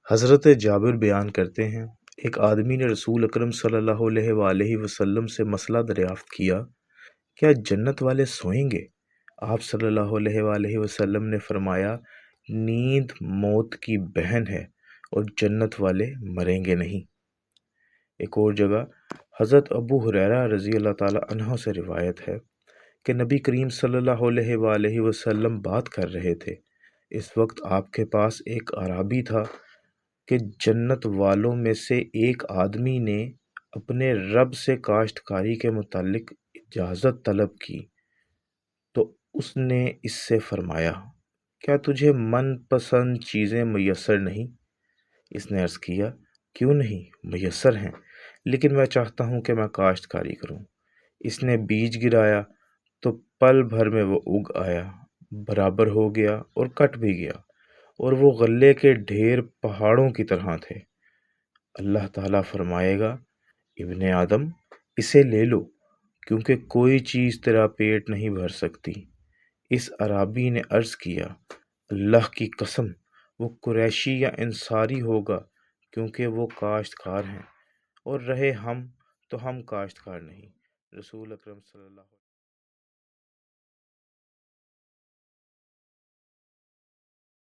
حضرت جابر بیان کرتے ہیں، ایک آدمی نے رسول اکرم صلی اللہ علیہ وآلہ وسلم سے مسئلہ دریافت کیا، کیا جنت والے سوئیں گے؟ آپ صلی اللہ علیہ وآلہ وسلم نے فرمایا، نیند موت کی بہن ہے اور جنت والے مریں گے نہیں۔ ایک اور جگہ حضرت ابو ہریرہ رضی اللہ تعالی عنہ سے روایت ہے کہ نبی کریم صلی اللہ علیہ وآلہ وسلم بات کر رہے تھے۔ اس وقت آپ کے پاس ایک اعرابی تھا کہ جنت والوں میں سے ایک آدمی نے اپنے رب سے کاشتکاری کے متعلق اجازت طلب کی تو اس نے اس سے فرمایا، کیا تجھے من پسند چیزیں میسر نہیں؟ اس نے عرض کیا، کیوں نہیں، میسر ہیں، لیکن میں چاہتا ہوں کہ میں کاشتکاری کروں۔ اس نے بیج گرایا تو پل بھر میں وہ اگ آیا، برابر ہو گیا اور کٹ بھی گیا، اور وہ غلے کے ڈھیر پہاڑوں کی طرح تھے۔ اللہ تعالیٰ فرمائے گا، ابن آدم اسے لے لو، کیونکہ کوئی چیز تیرا پیٹ نہیں بھر سکتی۔ اس اعرابی نے عرض کیا، اللہ کی قسم وہ قریشی یا انصاری ہوگا، کیونکہ وہ کاشتکار ہیں، اور رہے ہم تو ہم کاشتکار نہیں۔ رسول اکرم صلی اللہ علیہ وسلم